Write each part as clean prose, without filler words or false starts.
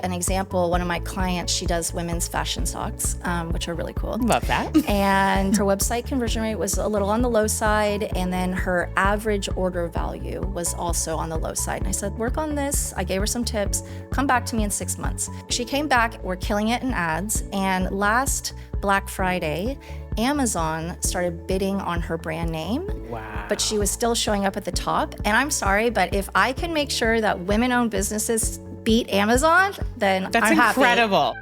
an example, one of my clients, she does women's fashion socks, which are really cool. Love that. And her website conversion rate was a little on the low side, and then her average order value was also on the low side. And I said, work on this. I gave her some tips. Come back to me in 6 months. She came back. We're killing it in ads. And last Black Friday, Amazon started bidding on her brand name. Wow. But she was still showing up at the top. And I'm sorry, but if I can make sure that women-owned businesses beat Amazon, then That's I'm happy. incredible.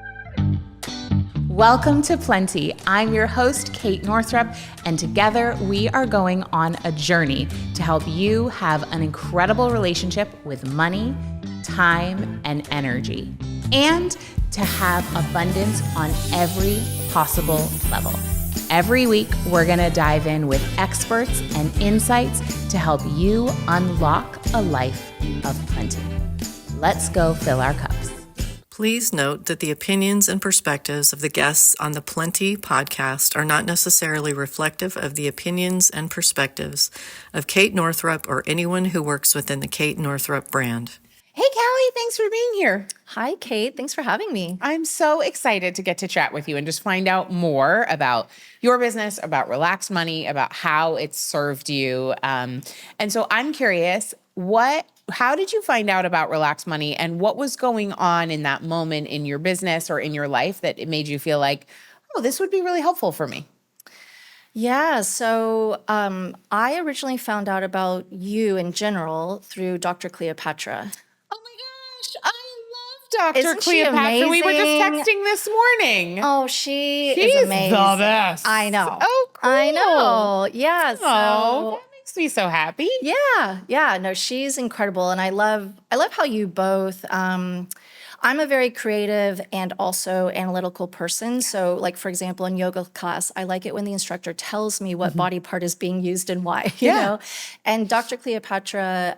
Welcome to Plenty. I'm your host, Kate Northrup, and together we are going on a journey to help you have an incredible relationship with money, time, and energy, and to have abundance on every possible level. Every week, we're going to dive in with experts and insights to help you unlock a life of plenty. Let's go fill our cups. Please note that the opinions and perspectives of the guests on the Plenty podcast are not necessarily reflective of the opinions and perspectives of Kate Northrup or anyone who works within the Kate Northrup brand. Hey, Callie, thanks for being here. Hi, Kate. Thanks for having me. I'm so excited to get to chat with you and just find out more about your business, about Relaxed Money, about how it's served you. And so I'm curious, how did you find out about Relaxed Money, and what was going on in that moment in your business or in your life that it made you feel like, oh, this would be really helpful for me? Yeah, so I originally found out about you in general through Dr. Cleopatra. Oh my gosh, I love Dr. Isn't she Cleopatra. We were just amazing? texting this morning. Oh, she's She's amazing. the best. I know. Oh, cool. I know. Yeah. Oh, So that makes me so happy. yeah. No, she's incredible, and I love how you both. I'm a very creative and also analytical person. So, like, for example, in yoga class, I like it when the instructor tells me what body part is being used and why, you know? And Dr. Cleopatra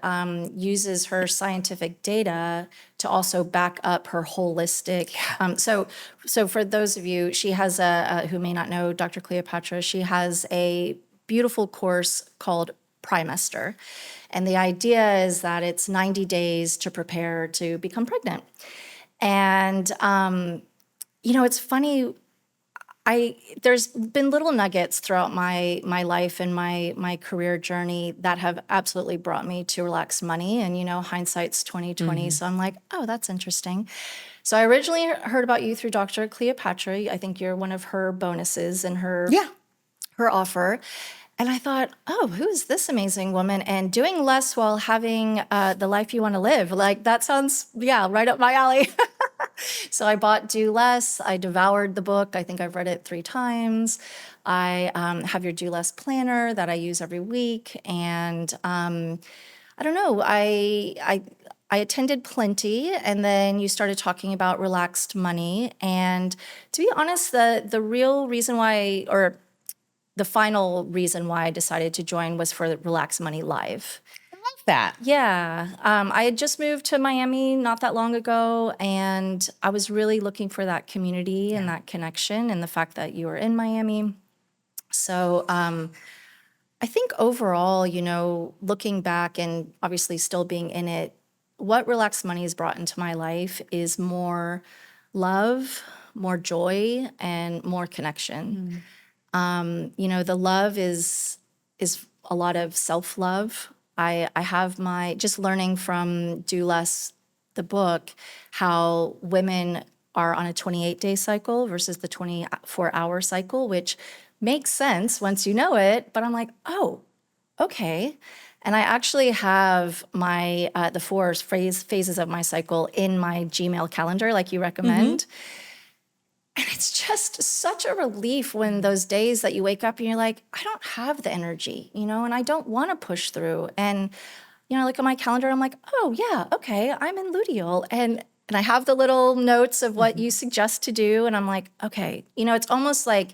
uses her scientific data to also back up her holistic. So for those of you, she has who may not know Dr. Cleopatra, she has a beautiful course called Primester. And the idea is that it's 90 days to prepare to become pregnant. And, it's funny, there's been little nuggets throughout my life and my career journey that have absolutely brought me to Relaxed Money. And, hindsight's 2020. So I'm like, oh, that's interesting. So I originally heard about you through Dr. Cleopatra. I think you're one of her bonuses in her offer. And I thought, oh, who is this amazing woman? And doing less while having the life you want to live. Like, that sounds, right up my alley. So I bought Do Less. I devoured the book. I think I've read it 3 times. I have your Do Less planner that I use every week. And I don't know, I attended Plenty, and then you started talking about Relaxed Money. And to be honest, the real reason why, or the final reason why I decided to join was for Relaxed Money Live. I love that. Yeah. I had just moved to Miami not that long ago, and I was really looking for that community and that connection, and the fact that you were in Miami. So I think overall, looking back and obviously still being in it, what Relaxed Money has brought into my life is more love, more joy, and more connection. The love is a lot of self-love. I have just learning from Do Less, the book, how women are on a 28-day cycle versus the 24-hour cycle, which makes sense once you know it. But I'm like, oh, okay. And I actually have my the 4 phases of my cycle in my Gmail calendar, like you recommend. And it's just such a relief when those days that you wake up and you're like, I don't have the energy, and I don't want to push through. And, like on my calendar, I'm like, oh, yeah, okay, I'm in luteal. And I have the little notes of what you suggest to do. And I'm like, okay, it's almost like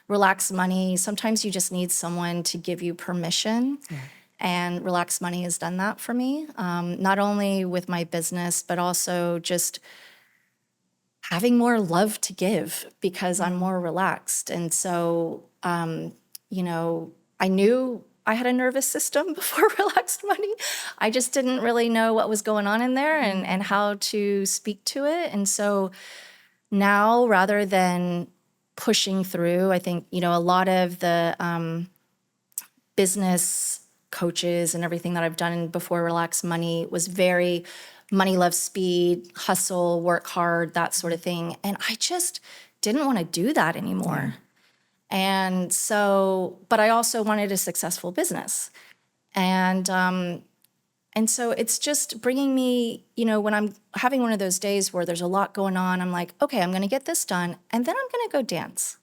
Relaxed Money. Sometimes you just need someone to give you permission. Yeah. And Relaxed Money has done that for me, not only with my business, but also just having more love to give because I'm more relaxed. And so, I knew I had a nervous system before Relaxed Money. I just didn't really know what was going on in there and how to speak to it. And so now, rather than pushing through, I think, a lot of the business coaches and everything that I've done before Relaxed Money was very money loves speed, hustle, work hard, that sort of thing. And I just didn't want to do that anymore. And so, but I also wanted a successful business. And so it's just bringing me, when I'm having one of those days where there's a lot going on, I'm like, okay, I'm going to get this done. And then I'm going to go dance.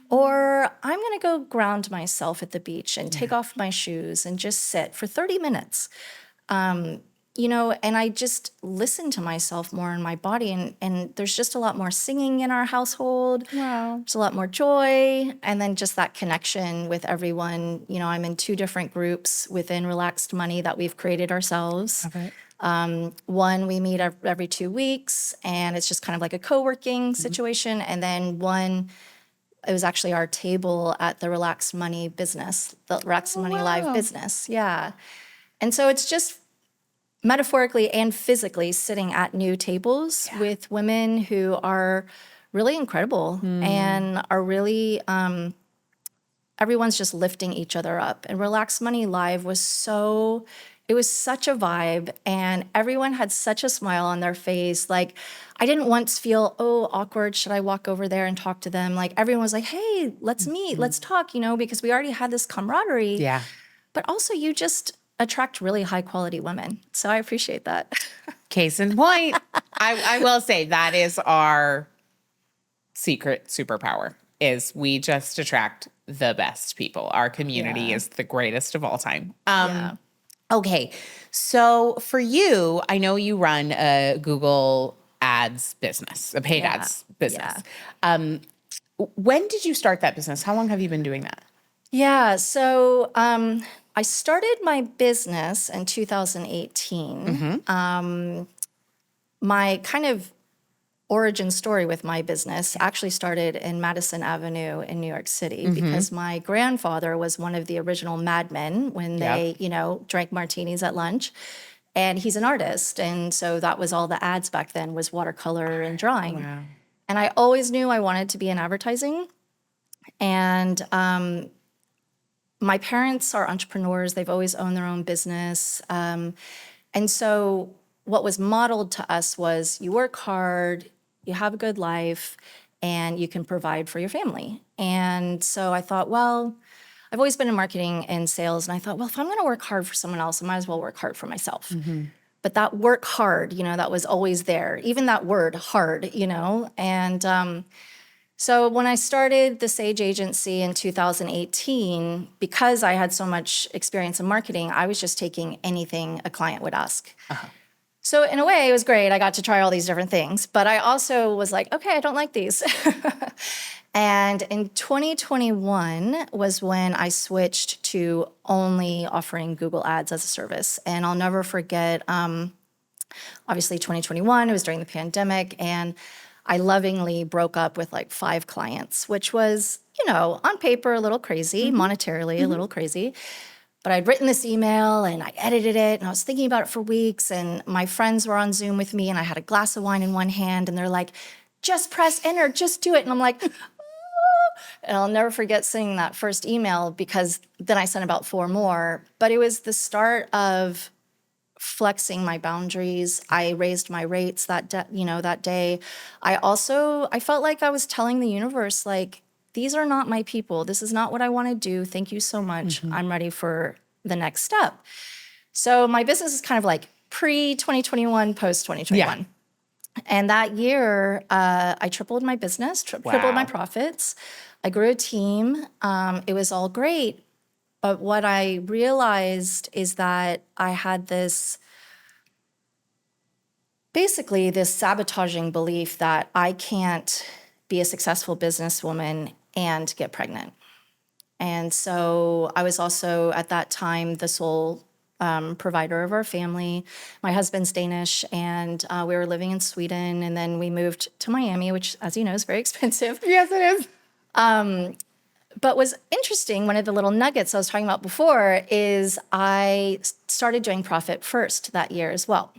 Or I'm going to go ground myself at the beach and take off my shoes and just sit for 30 minutes. And I just listen to myself more in my body. And there's just a lot more singing in our household. Wow. There's a lot more joy. And then just that connection with everyone. I'm in 2 different groups within Relaxed Money that we've created ourselves. Okay. One, we meet every 2 weeks, and it's just kind of like a co-working situation. And then one, it was actually our table at the Relaxed Money business, the Relaxed Money Live business. Yeah. And so it's just metaphorically and physically sitting at new tables with women who are really incredible and are really, everyone's just lifting each other up. And Relaxed Money Live it was such a vibe, and everyone had such a smile on their face. Like, I didn't once feel, awkward. Should I walk over there and talk to them? Like, everyone was like, hey, let's meet, let's talk, because we already had this camaraderie. Yeah. But also you just attract really high quality women. So I appreciate that. Case in point, I will say that is our secret superpower, is we just attract the best people. Our community is the greatest of all time. Okay, so for you, I know you run a Google Ads business, a paid ads business. When did you start that business? How long have you been doing that? Yeah, so I started my business in 2018. My kind of origin story with my business actually started in Madison Avenue in New York City because my grandfather was one of the original Mad Men when they, drank martinis at lunch. And he's an artist. And so that was all the ads back then, was watercolor and drawing. Wow. And I always knew I wanted to be in advertising. And my parents are entrepreneurs. They've always owned their own business. And so what was modeled to us was you work hard, you have a good life, and you can provide for your family. And so I thought, well, I've always been in marketing and sales, and I thought, well, if I'm going to work hard for someone else, I might as well work hard for myself. But that work hard, that was always there, even that word hard, And so when I started the Sage Agency in 2018, because I had so much experience in marketing, I was just taking anything a client would ask. So in a way, it was great. I got to try all these different things. But I also was like, okay, I don't like these. And in 2021 was when I switched to only offering Google Ads as a service. And I'll never forget, obviously 2021, it was during the pandemic, and I lovingly broke up with like 5 clients, which was, on paper a little crazy, monetarily a little crazy. But I'd written this email and I edited it and I was thinking about it for weeks, and my friends were on Zoom with me and I had a glass of wine in one hand and they're like, just press enter, just do it. And I'm like, and I'll never forget sending that first email, because then I sent about 4 more. But it was the start of flexing my boundaries. I raised my rates that day. I felt like I was telling the universe, like, these are not my people. This is not what I want to do. Thank you so much. I'm ready for the next step. So my business is kind of like pre-2021, post-2021. And that year, I tripled my business, tripled my profits. I grew a team. It was all great. But what I realized is that I had this sabotaging belief that I can't be a successful businesswoman and get pregnant. And so I was also, at that time, the sole provider of our family. My husband's Danish, and we were living in Sweden, and then we moved to Miami, which, as you know, is very expensive. Yes, it is. But what's interesting, one of the little nuggets I was talking about before is I started doing profit first that year as well.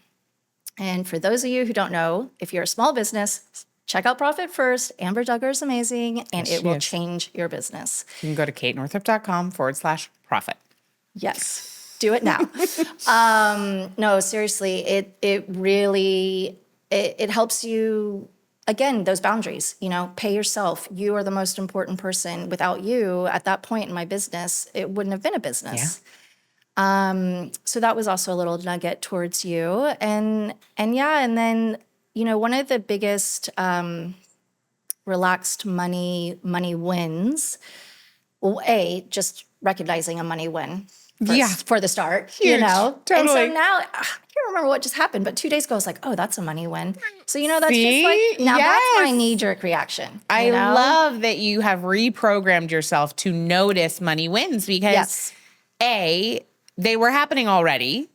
And for those of you who don't know, if you're a small business, check out Profit First. Amber Duggar is amazing, and it will change your business. You can go to katenorthrup.com/profit. Yes, do it now. No, seriously, it really, it helps you, again, those boundaries, pay yourself. You are the most important person. Without you, at that point in my business, it wouldn't have been a business. So that was also a little nugget towards you. And then, one of the biggest relaxed money wins, well, just recognizing a money win for the start, Huge. Totally. And so now, I can't remember what just happened, but 2 days ago, I was like, oh, that's a money win. So, that's just like, now that's my knee-jerk reaction. I love that you have reprogrammed yourself to notice money wins because A, they were happening already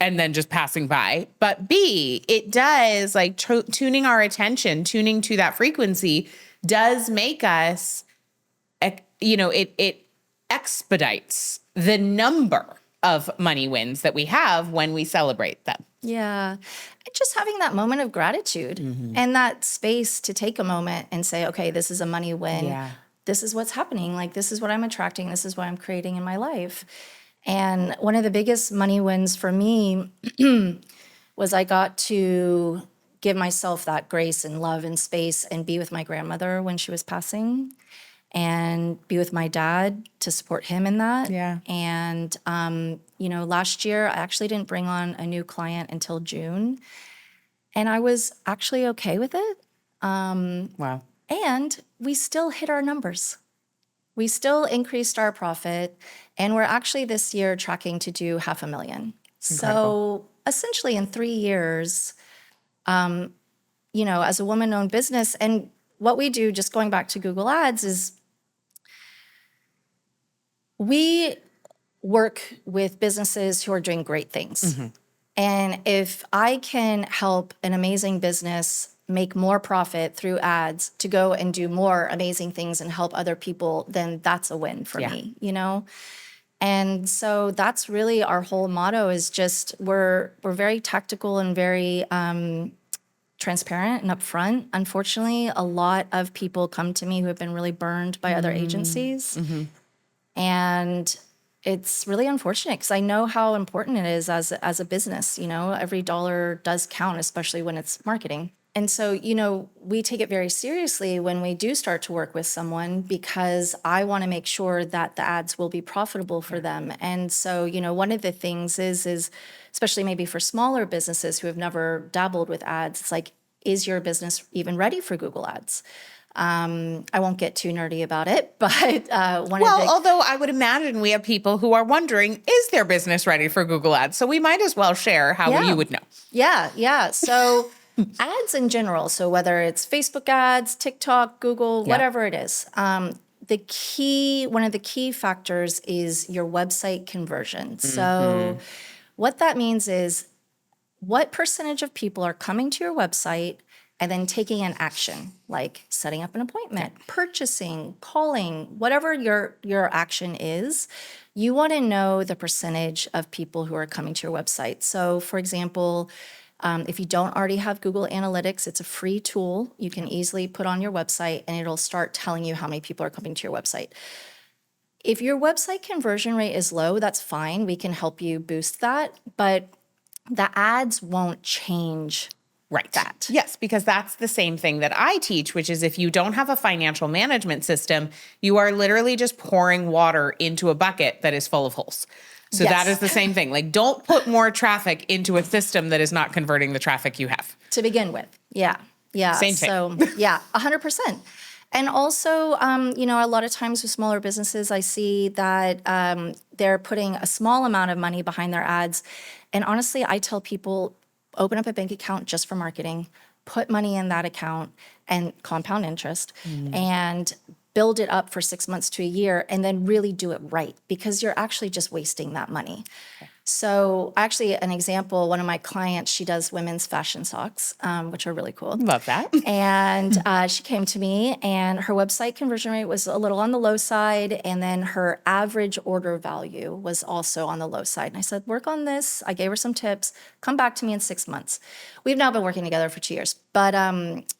and then just passing by. But B, it does, like, tuning our attention, tuning to that frequency does make us, it expedites the number of money wins that we have when we celebrate them. Yeah. And just having that moment of gratitude and that space to take a moment and say, okay, this is a money win. Yeah. This is what's happening. Like, this is what I'm attracting. This is what I'm creating in my life. And one of the biggest money wins for me was I got to give myself that grace and love and space and be with my grandmother when she was passing and be with my dad to support him in that. Yeah. And, last year I actually didn't bring on a new client until June. And I was actually okay with it. Wow. And we still hit our numbers. We still increased our profit, and we're actually this year tracking to do $500,000. So essentially in 3 years, as a woman-owned business, and what we do, just going back to Google Ads, is we work with businesses who are doing great things. And if I can help an amazing business make more profit through ads to go and do more amazing things and help other people, then that's a win for me, And so that's really our whole motto is just we're very tactical and very transparent and upfront. Unfortunately, a lot of people come to me who have been really burned by other agencies. And it's really unfortunate because I know how important it is as a business. Every dollar does count, especially when it's marketing. And so, we take it very seriously when we do start to work with someone because I want to make sure that the ads will be profitable for them. And so, one of the things is especially maybe for smaller businesses who have never dabbled with ads, it's like, is your business even ready for Google Ads? I won't get too nerdy about it, but although I would imagine we have people who are wondering, is their business ready for Google Ads? So we might as well share how you would know. Yeah. So ads in general, so whether it's Facebook ads, TikTok, Google, whatever it is, one of the key factors is your website conversion. So what that means is what percentage of people are coming to your website and then taking an action, like setting up an appointment, purchasing, calling, whatever your action is, you want to know the percentage of people who are coming to your website. So for example, if you don't already have Google Analytics, it's a free tool you can easily put on your website and it'll start telling you how many people are coming to your website. If your website conversion rate is low, that's fine. We can help you boost that, but the ads won't change that. Yes, because that's the same thing that I teach, which is if you don't have a financial management system, you are literally just pouring water into a bucket that is full of holes. So that is the same thing. Like, don't put more traffic into a system that is not converting the traffic you have. To begin with. Yeah. Same thing. So, 100%. And also, a lot of times with smaller businesses, I see that they're putting a small amount of money behind their ads. And honestly, I tell people, open up a bank account just for marketing, put money in that account and compound interest and build it up for 6 months to a year and then really do it right because you're actually just wasting that money. So actually an example, one of my clients, she does women's fashion socks, which are really cool. Love that. And she came to me, and her website conversion rate was a little on the low side. And then her average order value was also on the low side. And I said, work on this. I gave her some tips. Come back to me in 6 months. We've now been working together for 2 years. But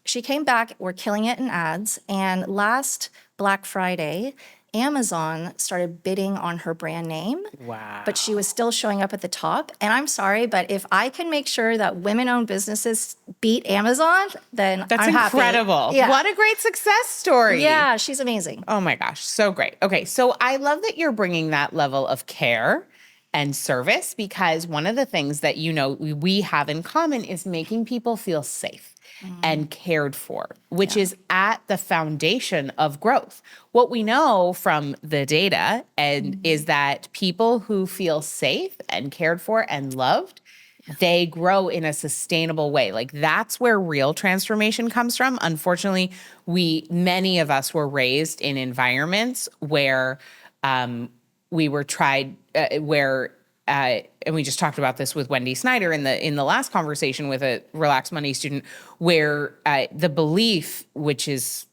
she came back. We're killing it in ads. And last Black Friday, Amazon started bidding on her brand name. Wow. But she was still showing up at the top. And I'm sorry, but if I can make sure that women-owned businesses beat Amazon, then That's I'm happy. incredible. Yeah. What a great success story. Yeah, she's amazing. Oh my gosh, so great. Okay, so I love that you're bringing that level of care and service, because one of the things that we have in common is making people feel safe and cared for, which is at the foundation of growth. What we know from the data is that people who feel safe and cared for and loved, they grow in a sustainable way. Like, that's where real transformation comes from. Unfortunately, many of us were raised in environments where we were tried, and we just talked about this with Wendy Snyder in the last conversation with a Relax Money student, where the belief, which is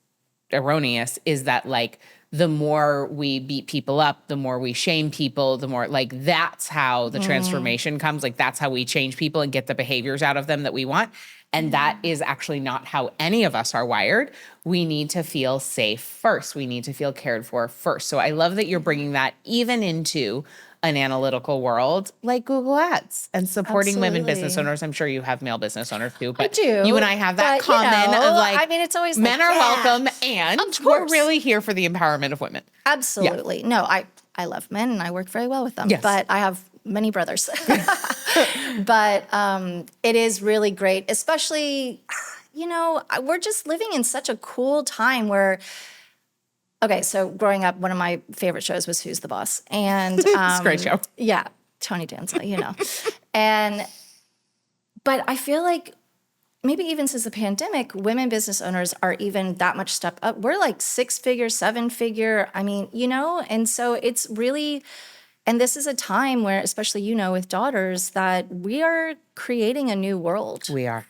erroneous, is that like the more we beat people up, the more we shame people, the more like that's how the transformation comes. Like, that's how we change people and get the behaviors out of them that we want. And that is actually not how any of us are wired. We need to feel safe first. We need to feel cared for first. So I love that you're bringing that even into an analytical world like Google Ads and supporting women business owners. I'm sure you have male business owners too, but I do, you and I have that but, common of like, I mean, it's always men like, are yeah, welcome, and of we're course. really here for the empowerment of women. Absolutely. No, I love men and I work very well with them, Yes. but I have many brothers. But it is really great, especially, we're just living in such a cool time where, okay, so growing up, one of my favorite shows was Who's the Boss? And It's a great show. yeah, Tony Danza, but I feel like maybe even since the pandemic, women business owners are even that much step up. We're like 6-figure, 7-figure. I mean, and so it's really, and this is a time where, especially, with daughters, that we are creating a new world. We are.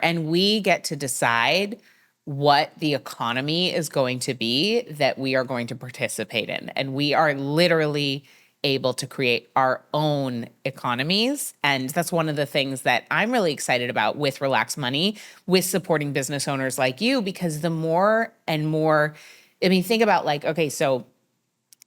And we get to decide what the economy is going to be that we are going to participate in. And we are literally able to create our own economies. And that's one of the things that I'm really excited about with Relax Money, with supporting business owners like you, because the more and more, think about like, okay, so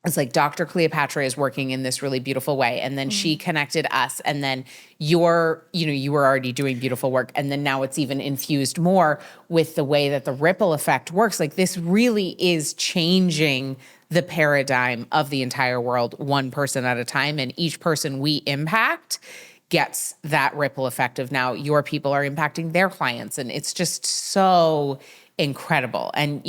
it's like Dr. Cleopatra is working in this really beautiful way. And then she connected us. And then you were already doing beautiful work. And then now it's even infused more with the way that the ripple effect works. Like, this really is changing the paradigm of the entire world, one person at a time. And each person we impact gets that ripple effect of now your people are impacting their clients. And it's just so incredible. And,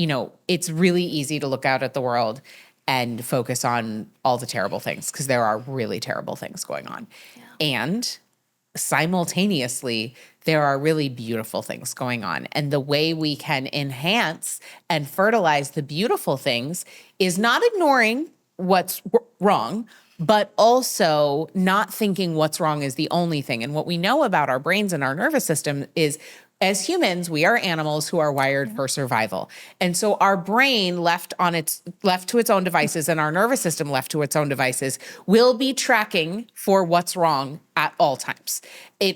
it's really easy to look out at the world and focus on all the terrible things, because there are really terrible things going on. Yeah. And simultaneously, there are really beautiful things going on. And the way we can enhance and fertilize the beautiful things is not ignoring what's wrong, but also not thinking what's wrong is the only thing. And what we know about our brains and our nervous system is, as humans, we are animals who are wired for survival. And so our brain left to its own devices, and our nervous system left to its own devices, will be tracking for what's wrong at all times.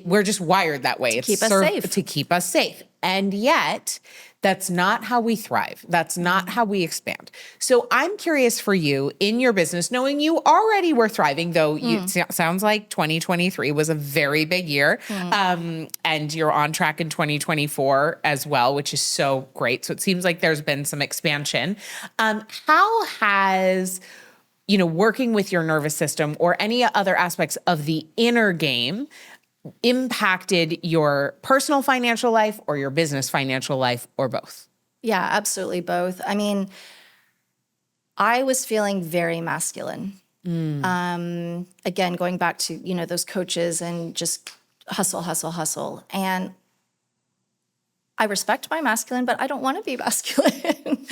We're just wired that way. To keep us safe. And yet, that's not how we thrive. That's not how we expand. So I'm curious for you in your business, knowing you already were thriving, though it sounds like 2023 was a very big year. And you're on track in 2024 as well, which is so great. So it seems like there's been some expansion. How has working with your nervous system or any other aspects of the inner game impacted your personal financial life or your business financial life, or both? Yeah, absolutely both. I mean, I was feeling very masculine. Again, going back to, those coaches and just hustle, hustle, hustle. And I respect my masculine, but I don't want to be masculine.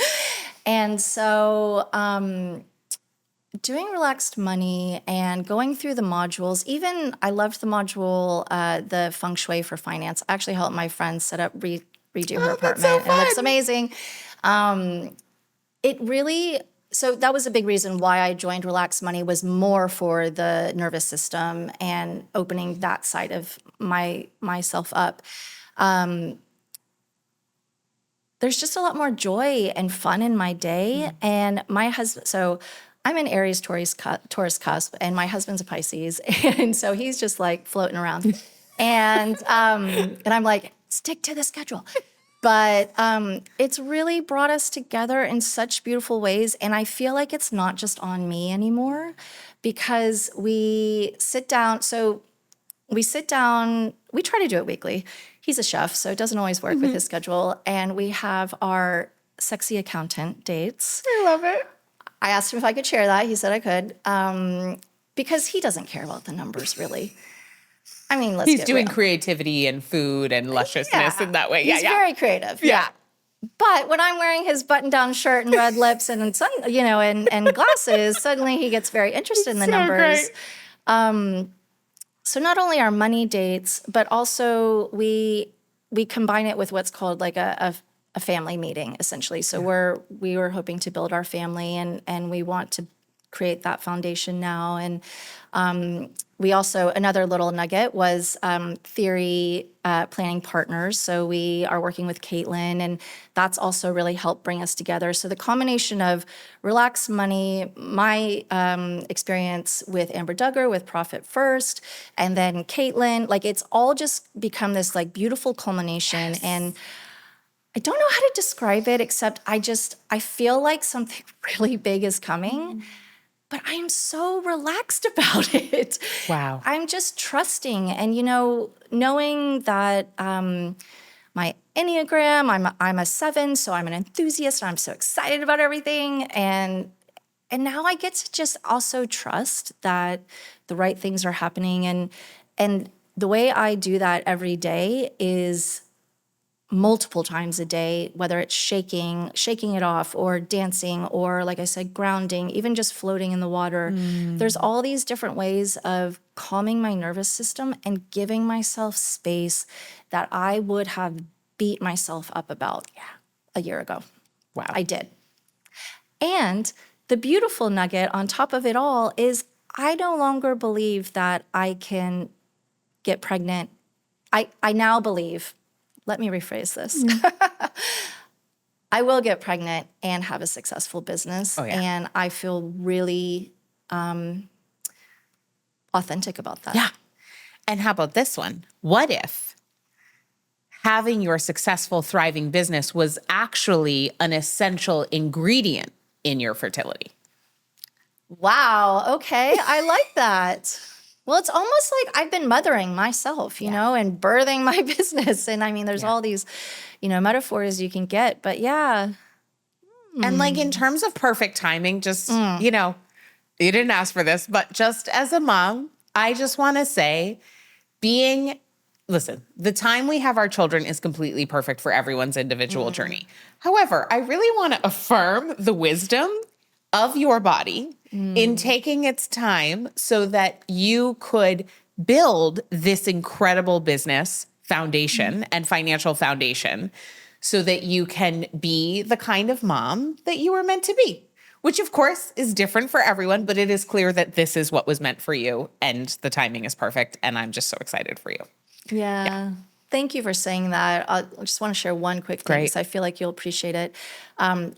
And so doing Relaxed Money and going through the modules, even I loved the module, the Feng Shui for Finance. I actually helped my friend set up, redo her that's so apartment. And it looks fun. amazing. It really, so that was a big reason why I joined Relaxed Money, was more for the nervous system and opening that side of myself up. There's just a lot more joy and fun in my day. And my husband, so I'm an Aries Taurus cusp, and my husband's a Pisces. And so he's just like floating around. And I'm like, stick to the schedule. But it's really brought us together in such beautiful ways. And I feel like it's not just on me anymore, because we sit down. So we sit down, we try to do it weekly. He's a chef, so it doesn't always work with his schedule. And we have our sexy accountant dates. I love it. I asked him if I could share that. He said I could, because he doesn't care about the numbers, really. I mean, let's He's get doing real. creativity and food and lusciousness in that way. He's very creative. Yeah. But when I'm wearing his button-down shirt and red lips and and glasses, suddenly he gets very interested in the So numbers. great. So not only our money dates, but also we combine it with what's called like a family meeting, essentially. So we were hoping to build our family, and we want to create that foundation now. And we also, another little nugget was theory planning partners. So we are working with Caitlin, and that's also really helped bring us together. So the combination of Relaxed Money, my experience with Amber Duggar with Profit First, and then Caitlin, like it's all just become this like beautiful culmination. Yes. And I don't know how to describe it, except I feel like something really big is coming. But I am so relaxed about it. Wow. I'm just trusting, and knowing that my Enneagram, I'm a 7, so I'm an enthusiast, and I'm so excited about everything. And now I get to just also trust that the right things are happening. And the way I do that every day is multiple times a day, whether it's shaking it off, or dancing, or like I said, grounding, even just floating in the water. There's all these different ways of calming my nervous system and giving myself space that I would have beat myself up about a year ago. Wow. I did. And the beautiful nugget on top of it all is I no longer believe that I can get pregnant. I now believe, let me rephrase this. I will get pregnant and have a successful business. Oh, yeah. And I feel really authentic about that. Yeah. And how about this one? What if having your successful, thriving business was actually an essential ingredient in your fertility? Wow. Okay. I like that. Well, it's almost like I've been mothering myself, and birthing my business. And I mean, there's all these, metaphors you can get, but yeah. And like in terms of perfect timing, just, you didn't ask for this, but just as a mom, I just want to say listen, the time we have our children is completely perfect for everyone's individual journey. However, I really want to affirm the wisdom of your body in taking its time so that you could build this incredible business foundation and financial foundation so that you can be the kind of mom that you were meant to be, which of course is different for everyone, but it is clear that this is what was meant for you and the timing is perfect. And I'm just so excited for you. Yeah. Thank you for saying that. I just want to share one quick thing because I feel like you'll appreciate it. And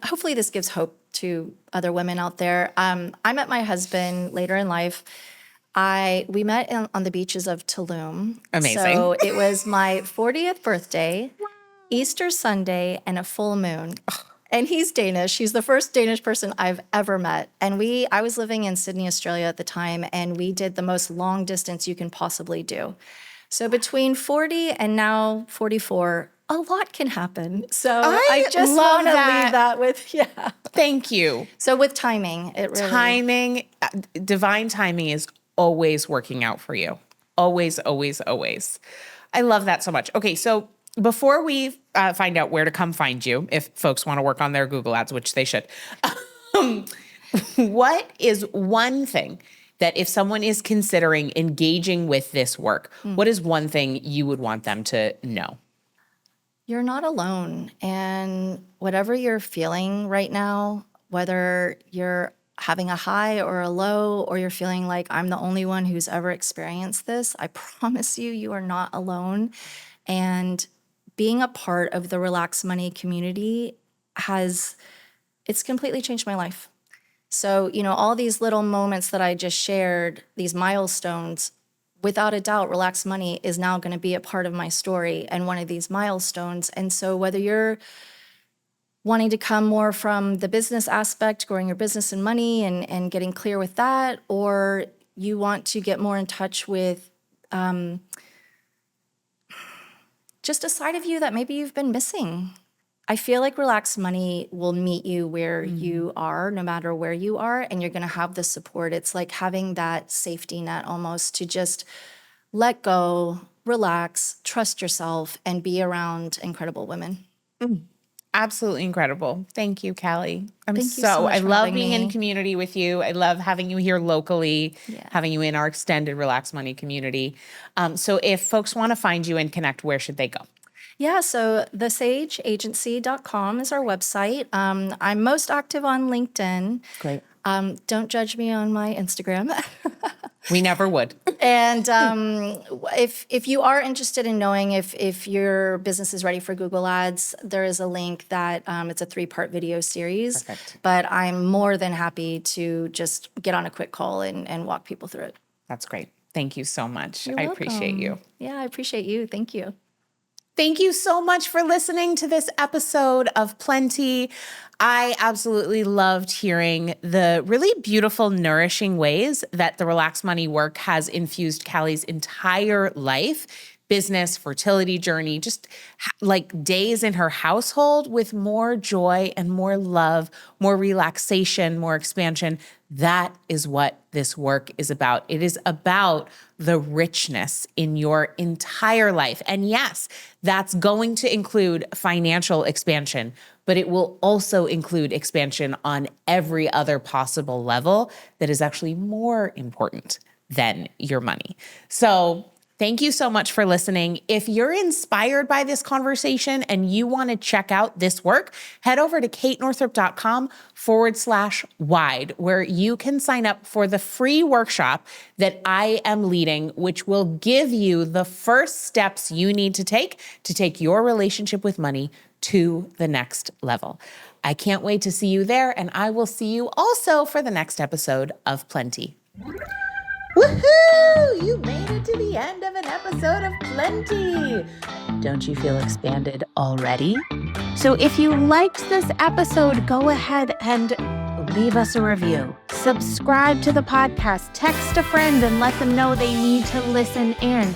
hopefully this gives hope to other women out there. I met my husband later in life. We met on the beaches of Tulum. Amazing. So it was my 40th birthday, Easter Sunday, and a full moon. And he's Danish. He's the first Danish person I've ever met. And I was living in Sydney, Australia at the time, and we did the most long distance you can possibly do. So between 40 and now 44, a lot can happen. So I just want to leave that with, Thank you. So with timing, it really... Divine timing is always working out for you. Always, always, always. I love that so much. Okay, so before we find out where to come find you, if folks want to work on their Google ads, which they should, What is one thing that if someone is considering engaging with this work, what is one thing you would want them to know? You're not alone. And whatever you're feeling right now, whether you're having a high or a low, or you're feeling like I'm the only one who's ever experienced this, I promise you, you are not alone. And being a part of the Relax Money community it's completely changed my life. So, all these little moments that I just shared, these milestones, without a doubt, Relax Money is now going to be a part of my story and one of these milestones. And so whether you're wanting to come more from the business aspect, growing your business and money and getting clear with that, or you want to get more in touch with just a side of you that maybe you've been missing, I feel like Relax Money will meet you where you are, no matter where you are, and you're going to have the support. It's like having that safety net almost to just let go, relax, trust yourself, and be around incredible women. Absolutely incredible. Thank you, Callie. Thank you so much I for love having being in me. community with you. I love having you here locally, Yeah. having you in our extended Relax Money community. So if folks want to find you and connect, where should they go? Yeah, so thesageagency.com is our website. I'm most active on LinkedIn. Great. Don't judge me on my Instagram. We never would. And if you are interested in knowing if your business is ready for Google Ads, there is a link that it's a 3-part video series. Perfect. But I'm more than happy to just get on a quick call and walk people through it. That's great. Thank you so much. You're I appreciate you. welcome. Yeah, I appreciate you. Thank you. Thank you so much for listening to this episode of Plenty. I absolutely loved hearing the really beautiful, nourishing ways that the Relax Money work has infused Callie's entire life, business, fertility journey, just like days in her household with more joy and more love, more relaxation, more expansion. That is what this work is about. It is about the richness in your entire life. And yes, that's going to include financial expansion, but it will also include expansion on every other possible level that is actually more important than your money. So thank you so much for listening. If you're inspired by this conversation and you want to check out this work, head over to katenorthrup.com/wide, where you can sign up for the free workshop that I am leading, which will give you the first steps you need to take your relationship with money to the next level. I can't wait to see you there, and I will see you also for the next episode of Plenty. Woohoo! You made it to the end of an episode of Plenty. Don't you feel expanded already? So if you liked this episode, go ahead and leave us a review. Subscribe to the podcast, text a friend and let them know they need to listen in.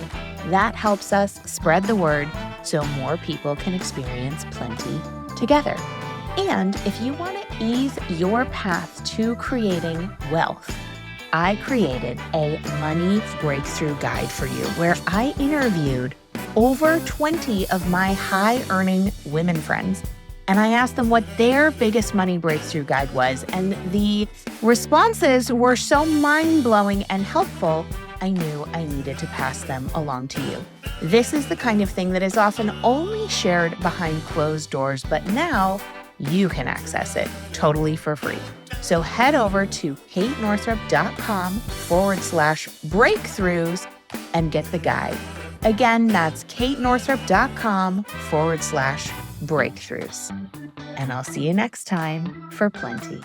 That helps us spread the word so more people can experience Plenty together. And if you want to ease your path to creating wealth, I created a money breakthrough guide for you where I interviewed over 20 of my high-earning women friends, and I asked them what their biggest money breakthrough guide was, and the responses were so mind-blowing and helpful, I knew I needed to pass them along to you. This is the kind of thing that is often only shared behind closed doors, but now you can access it totally for free. So head over to katenorthrup.com/breakthroughs and get the guide. Again, that's katenorthrup.com/breakthroughs. And I'll see you next time for Plenty.